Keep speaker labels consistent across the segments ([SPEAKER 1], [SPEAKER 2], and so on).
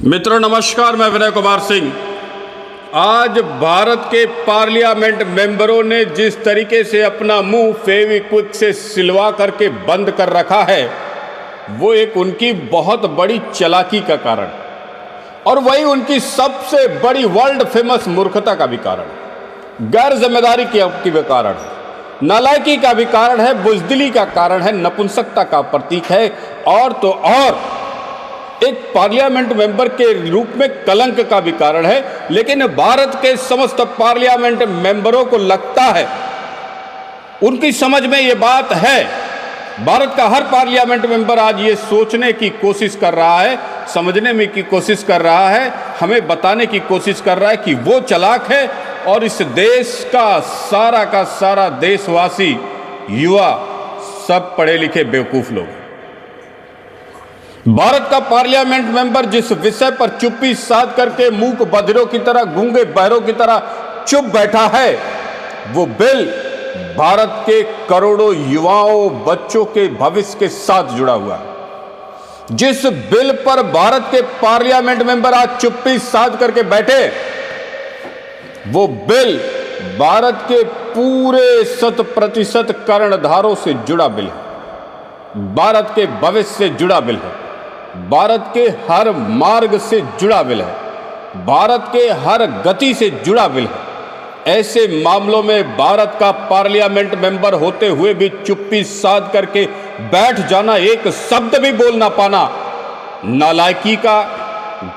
[SPEAKER 1] मित्रों नमस्कार, मैं विनय कुमार सिंह। आज भारत के पार्लियामेंट मेंबरों ने जिस तरीके से अपना मुंह फेविक्विक से सिलवा करके बंद कर रखा है, वो एक उनकी बहुत बड़ी चालाकी का कारण और वही उनकी सबसे बड़ी वर्ल्ड फेमस मूर्खता का भी कारण, गैर जिम्मेदारी की भी कारण, नालायकी का भी कारण है, बुजदिली का कारण है, नपुंसकता का प्रतीक है और तो और एक पार्लियामेंट मेंबर के रूप में कलंक का भी कारण है। लेकिन भारत के समस्त पार्लियामेंट मेंबरों को लगता है, उनकी समझ में ये बात है, भारत का हर पार्लियामेंट मेंबर आज ये सोचने की कोशिश कर रहा है, समझने में की कोशिश कर रहा है, हमें बताने की कोशिश कर रहा है कि वो चालाक है और इस देश का सारा देशवासी, युवा, सब पढ़े लिखे बेवकूफ लोग। भारत का पार्लियामेंट मेंबर जिस विषय पर चुप्पी साध करके मूक बधिरों की तरह, गूंगे बहरों की तरह चुप बैठा है, वो बिल भारत के करोड़ों युवाओं, बच्चों के भविष्य के साथ जुड़ा हुआ है। जिस बिल पर भारत के पार्लियामेंट मेंबर आज चुप्पी साध करके बैठे, वो बिल भारत के पूरे 100% कर्णधारों से जुड़ा बिल है, भारत के भविष्य से जुड़ा बिल है, भारत के हर मार्ग से जुड़ा बिल है, भारत के हर गति से जुड़ा बिल है। ऐसे मामलों में भारत का पार्लियामेंट मेंबर होते हुए भी चुप्पी साध करके बैठ जाना, एक शब्द भी बोल ना पाना, नालायकी का,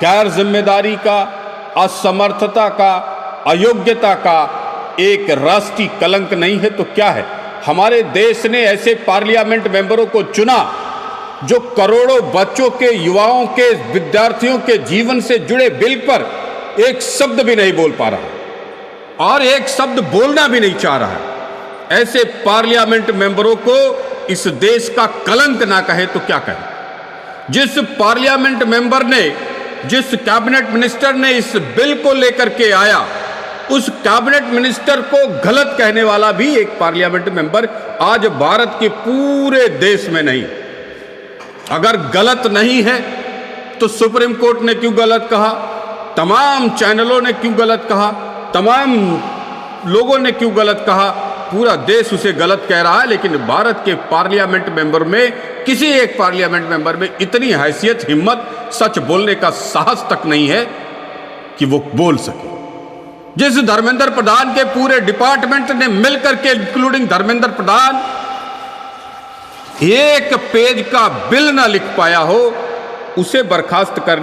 [SPEAKER 1] गैर जिम्मेदारी का, असमर्थता का, अयोग्यता का एक राष्ट्रीय कलंक नहीं है तो क्या है? हमारे देश ने ऐसे पार्लियामेंट मेंबरों को चुना जो करोड़ों बच्चों के, युवाओं के, विद्यार्थियों के जीवन से जुड़े बिल पर एक शब्द भी नहीं बोल पा रहा और एक शब्द बोलना भी नहीं चाह रहा। ऐसे पार्लियामेंट मेंबरों को इस देश का कलंक ना कहे तो क्या कहे? जिस पार्लियामेंट मेंबर ने, जिस कैबिनेट मिनिस्टर ने इस बिल को लेकर के आया, उस कैबिनेट मिनिस्टर को गलत कहने वाला भी एक पार्लियामेंट मेंबर आज भारत के पूरे देश में नहीं। अगर गलत नहीं है तो सुप्रीम कोर्ट ने क्यों गलत कहा, तमाम चैनलों ने क्यों गलत कहा, तमाम लोगों ने क्यों गलत कहा? पूरा देश उसे गलत कह रहा है। लेकिन भारत के पार्लियामेंट मेंबर में, किसी एक पार्लियामेंट मेंबर में इतनी हैसियत, हिम्मत, सच बोलने का साहस तक नहीं है कि वो बोल सके। जिस धर्मेंद्र प्रधान के पूरे डिपार्टमेंट ने मिलकर के, इंक्लूडिंग धर्मेंद्र प्रधान, एक पेज का बिल ना लिख पाया हो, उसे बर्खास्त कर